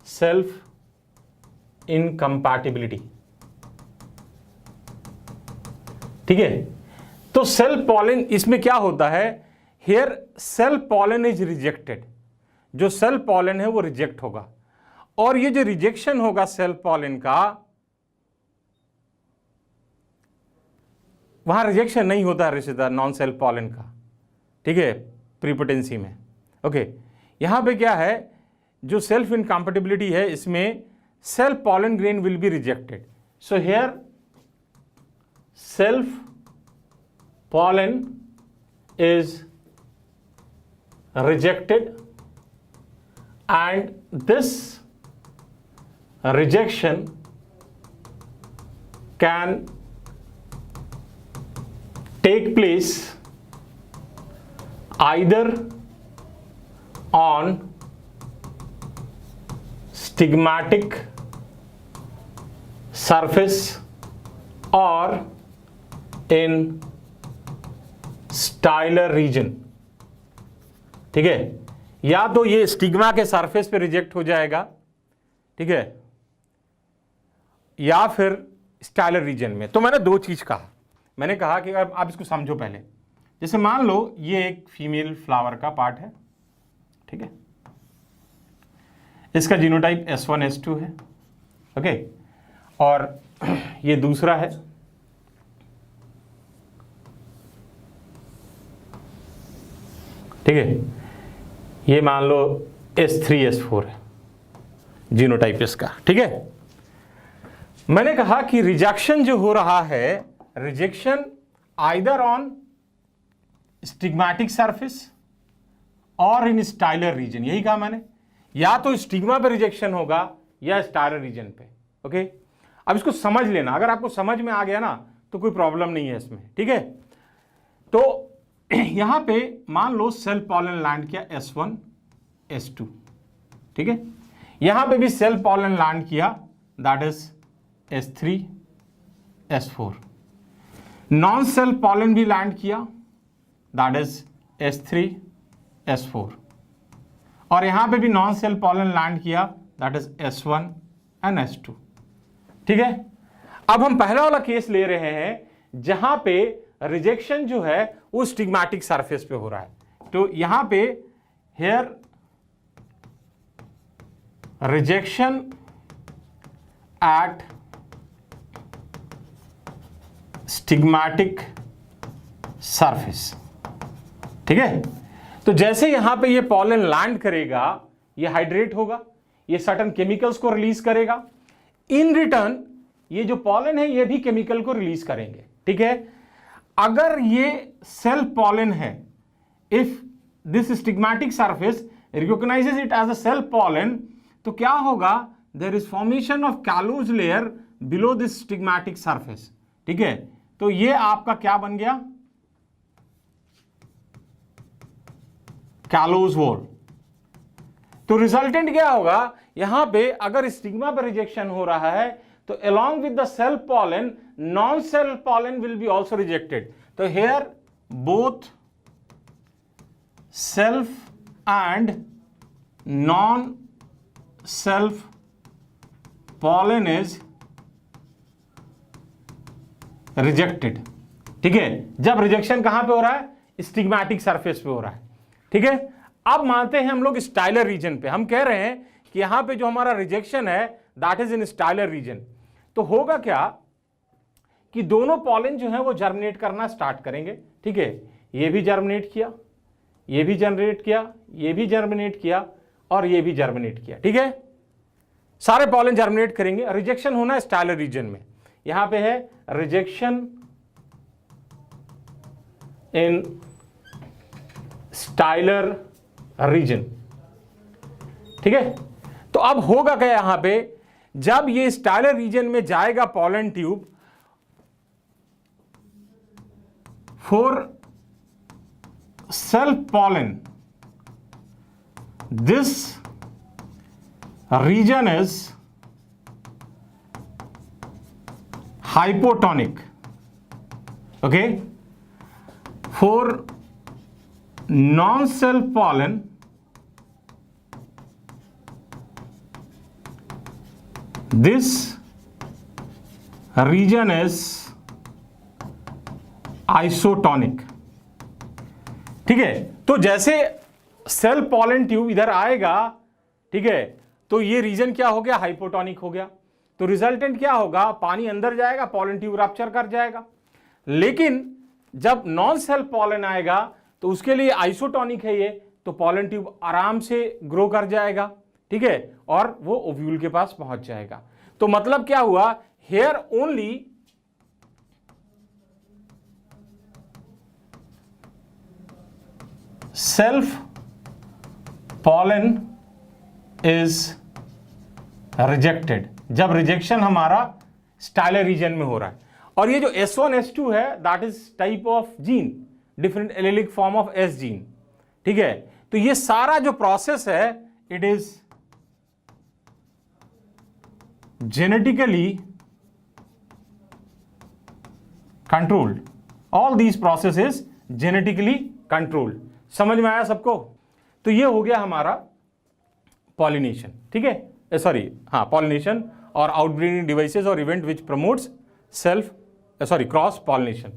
Self incompatibility. ठीक है, तो सेल्फ पॉलन इसमें क्या होता है, here self pollen is rejected, जो सेल्फ पॉलन है वो रिजेक्ट होगा, और ये जो रिजेक्शन होगा सेल्फ पॉलन का, वहां रिजेक्शन नहीं होता है रिश्तेदार नॉन सेल्फ पॉलन का। ठीक है, प्रीपोटेंसी में। ओके, यहां पे क्या है, जो सेल्फ इनकम्पैटिबिलिटी है इसमें self pollen grain will be rejected. So here self pollen is rejected, and this rejection can take place either on stigmatic surface or in stylar region. ठीक है, या तो ये स्टिग्मा के सरफेस पे रिजेक्ट हो जाएगा, ठीक है, या फिर स्टाइलर रीजन में। तो मैंने दो चीज कहा, मैंने कहा कि आप इसको समझो पहले। जैसे मान लो ये एक फीमेल फ्लावर का पार्ट है, ठीक है, इसका जीनोटाइप S1 S2 है, ओके, और ये दूसरा है, ठीक है, ये मान लो S3 S4 है जीनोटाइप इसका। ठीक है, मैंने कहा कि रिजेक्शन जो हो रहा है, rejection either on stigmatic surface और इन स्टाइलर रीजन, यही कहा मैंने, या तो स्टिग्मा पे रिजेक्शन होगा या स्टाइलर रीजन पे। ओके, अब इसको समझ लेना, अगर आपको समझ में आ गया ना तो कोई प्रॉब्लम नहीं है इसमें। ठीक है, तो यहां पे मान लो सेल्फ पॉलन लैंड किया S1 S2, ठीक है, यहां पे भी सेल्फ पॉलन लैंड किया, that is S3 S4। Non self pollen भी लैंड किया, दैट इज S3 S4, और यहां पे भी नॉन सेल्फ पॉलन लैंड किया, that is S1 and S2। ठीक है, अब हम पहला वाला केस ले रहे हैं जहां पे रिजेक्शन जो है वो स्टिग्मेटिक सरफेस पे हो रहा है। तो यहां पे here rejection at stigmatic surface. ठीक है, तो जैसे यहां पे ये पॉलन लैंड करेगा, ये हाइड्रेट होगा, ये सर्टेन केमिकल्स को रिलीज करेगा, इन रिटर्न ये जो पॉलन है ये भी केमिकल को रिलीज करेंगे। ठीक है, अगर ये सेल्फ पॉलन है, if this stigmatic surface recognises it as a self pollen, तो क्या होगा, there is formation of callose layer below this stigmatic surface. ठीक है, तो ये आपका क्या बन गया, कैलोज वॉल। तो रिजल्टेंट क्या होगा, यहां पे अगर स्टिग्मा पर रिजेक्शन हो रहा है तो along with the self pollen, non-self pollen will be also rejected. तो here both self and non-self pollen is rejected. ठीक है, जब रिजेक्शन कहां पे हो रहा है, स्टिग्मेटिक सरफेस पे हो रहा है। ठीक है, अब मानते हैं हम लोग स्टाइलर रीजन पे, हम कह रहे हैं कि यहां पे जो हमारा रिजेक्शन है that is in stylar region. तो होगा क्या कि दोनों पॉलन जो है वो जर्मिनेट करना स्टार्ट करेंगे। ठीक है, ये भी जर्मिनेट किया, ये भी जनरेट किया, ये भी जर्मिनेट किया, और ये भी जर्मिनेट किया। ठीक है, सारे पॉलन जर्मिनेट करेंगे। रिजेक्शन होना है स्टाइलर रीजन में, यहां पे है रिजेक्शन इन स्टाइलर रीजन। ठीक है, तो अब होगा क्या, यहां पे जब ये स्टाइलर रीजन में जाएगा pollen tube, for self pollen this region is hypotonic. Okay, for non-self pollen this region is isotonic. ठीक है, तो जैसे सेल पॉलन ट्यूब इधर आएगा, ठीक है, तो ये रीजन क्या हो गया, हाइपोटोनिक हो गया। तो रिजल्टेंट क्या होगा, पानी अंदर जाएगा, पॉलन ट्यूब रप्चर कर जाएगा। लेकिन जब नॉन सेल पॉलन आएगा तो उसके लिए आइसोटोनिक है ये, तो पॉलन ट्यूब आराम से ग्रो कर जाएगा, ठीक है, और वो ओव्यूल के पास पहुंच जाएगा। तो मतलब क्या हुआ, here only self pollen is rejected, जब रिजेक्शन हमारा स्टाइलर रीजन में हो रहा है। और ये जो S1 S2 है that is type of gene, different allylic form of S gene. ठीक है, तो ये सारा जो प्रोसेस है it is genetically controlled, all these process is genetically controlled. समझ में आया सबको? तो ये हो गया हमारा पॉलिनेशन। ठीक है, सॉरी, हाँ, पॉलिनेशन और आउटब्रीडिंग डिवाइसेस और event which promotes self cross pollination.